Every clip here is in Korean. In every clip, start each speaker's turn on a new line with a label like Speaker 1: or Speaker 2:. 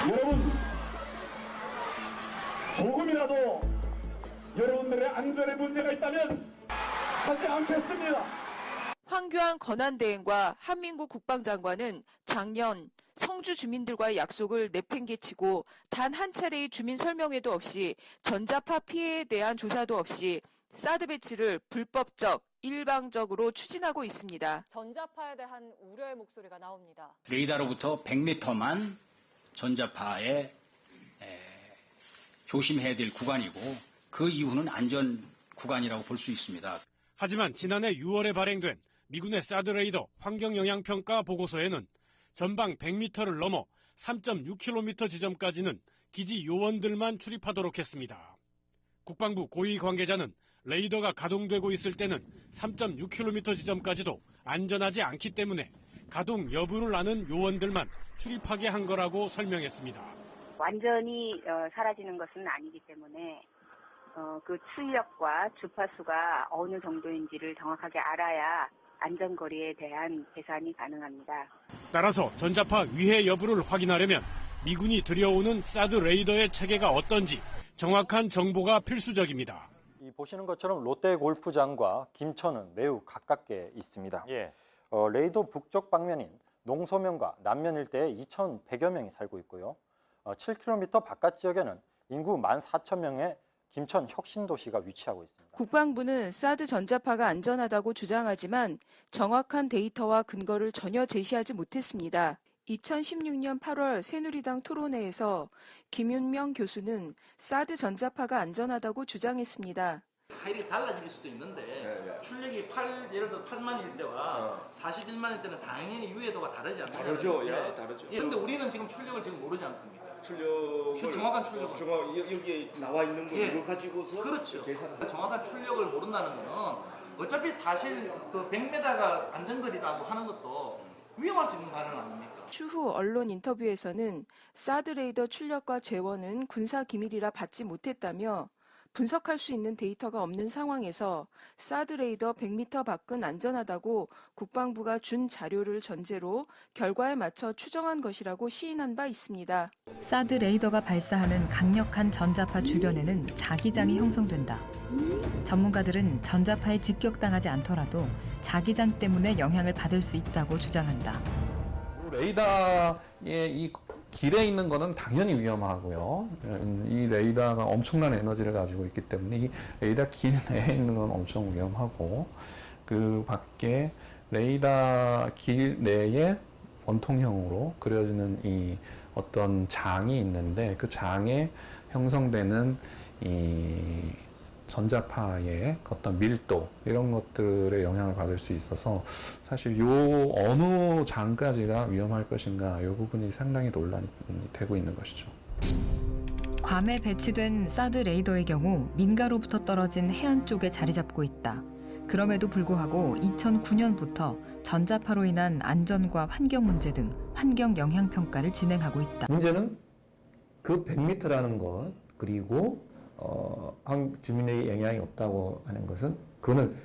Speaker 1: 여러분, 조금이라도 여러분들의 안전에 문제가 있다면 하지 않겠습니다.
Speaker 2: 황교안 권한대행과 한민국 국방장관은 작년 성주 주민들과의 약속을 내팽개치고 단 한 차례의 주민 설명회도 없이 전자파 피해에 대한 조사도 없이 사드 배치를 불법적, 일방적으로 추진하고 있습니다.
Speaker 3: 전자파에 대한 우려의 목소리가 나옵니다.
Speaker 4: 레이더로부터 100m만 전자파에 조심해야 될 구간이고 그 이후는 안전 구간이라고 볼 수 있습니다.
Speaker 5: 하지만 지난해 6월에 발행된 미군의 사드 레이더 환경영향평가 보고서에는 전방 100m를 넘어 3.6km 지점까지는 기지 요원들만 출입하도록 했습니다. 국방부 고위 관계자는 레이더가 가동되고 있을 때는 3.6km 지점까지도 안전하지 않기 때문에 가동 여부를 아는 요원들만 출입하게 한 거라고 설명했습니다.
Speaker 6: 완전히 사라지는 것은 아니기 때문에 그 출력과 주파수가 어느 정도인지를 정확하게 알아야 안전거리에 대한 계산이 가능합니다.
Speaker 5: 따라서 전자파 위해 여부를 확인하려면 미군이 들여오는 사드 레이더의 체계가 어떤지 정확한 정보가 필수적입니다.
Speaker 7: 이 보시는 것처럼 롯데 골프장과 김천은 매우 가깝게 있습니다. 레이더 북쪽 방면인 농소면과 남면 일대에 2,100여 명이 살고 있고요. 7km 바깥 지역에는 인구 14,000명의 김천 혁신도시가 위치하고 있습니다.
Speaker 2: 국방부는 사드 전자파가 안전하다고 주장하지만 정확한 데이터와 근거를 전혀 제시하지 못했습니다. 2016년 8월 새누리당 토론회에서 김윤명 교수는 사드 전자파가 안전하다고 주장했습니다.
Speaker 8: 하이가 달라질 수도 있는데 출력이 예를 들어 8만일 때와 41만일 때는 당연히 유해도가 다르지 않나요?
Speaker 9: 다르죠. 예, 다르죠.
Speaker 8: 그런데 우리는 지금 출력을 지금 모르지 않습니까?
Speaker 9: 정확한 출력을 여기에 나와 있는 거 이거 가지고서
Speaker 8: 그렇죠.
Speaker 9: 계산을
Speaker 8: 정확한 출력을 모른다는 거는 어차피 사실 그 100m가 안전거리라고 하는 것도 위험할 수 있는 발언 아닙니까?
Speaker 2: 추후 언론 인터뷰에서는 사드 레이더 출력과 재원은 군사 기밀이라 받지 못했다며 분석할 수 있는 데이터가 없는 상황에서 사드 레이더 100m 밖은 안전하다고 국방부가 준 자료를 전제로 결과에 맞춰 추정한 것이라고 시인한 바 있습니다.
Speaker 10: 사드 레이더가 발사하는 강력한 전자파 주변에는 자기장이 형성된다. 전문가들은 전자파에 직격당하지 않더라도 자기장 때문에 영향을 받을 수 있다고 주장한다.
Speaker 11: 레이더의 이 길에 있는 거는 당연히 위험하고요. 이 레이더가 엄청난 에너지를 가지고 있기 때문에 이 레이더 길 내에 있는 건 엄청 위험하고 그 밖에 레이더 길 내에 원통형으로 그려지는 이 어떤 장이 있는데 그 장에 형성되는 이 전자파의 어떤 밀도 이런 것들에 영향을 받을 수 있어서 사실 요 어느 장까지가 위험할 것인가 이 부분이 상당히 논란이 되고 있는 것이죠.
Speaker 10: 괌에 배치된 사드 레이더의 경우 민가로부터 떨어진 해안 쪽에 자리 잡고 있다. 그럼에도 불구하고 2009년부터 전자파로 인한 안전과 환경 문제 등 환경 영향 평가를 진행하고 있다.
Speaker 12: 문제는 그 100m라는 것 그리고 주민에게 영향이 없다고 하는 것은 그거는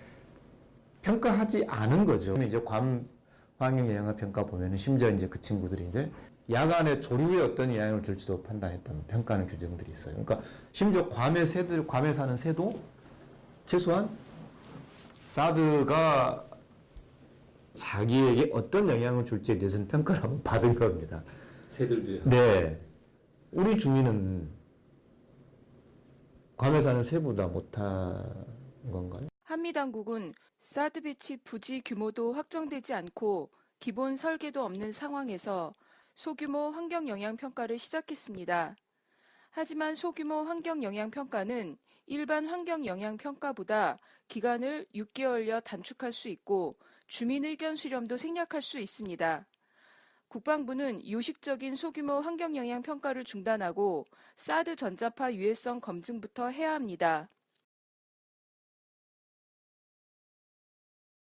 Speaker 12: 평가하지 않은 거죠. 이제 괌 환경 영향 평가 보면은 심지어 이제 그 친구들이 이제 야간에 조류에 어떤 영향을 줄지도 판단했던 평가하는 규정들이 있어요. 그러니까 심지어 괌에 사는 새도 최소한 사드가 자기에게 어떤 영향을 줄지에 대해서는 평가를 한번 받은 겁니다.
Speaker 9: 새들도요?
Speaker 12: 네. 우리 주민은 괌에 사는 새보다 못한 건가요?
Speaker 2: 한미당국은 사드 배치 부지 규모도 확정되지 않고 기본 설계도 없는 상황에서 소규모 환경 영향 평가를 시작했습니다. 하지만 소규모 환경 영향 평가는 일반 환경 영향 평가보다 기간을 6개월여 단축할 수 있고 주민 의견 수렴도 생략할 수 있습니다. 국방부는 요식적인 소규모 환경 영향 평가를 중단하고 사드 전자파 유해성 검증부터 해야 합니다.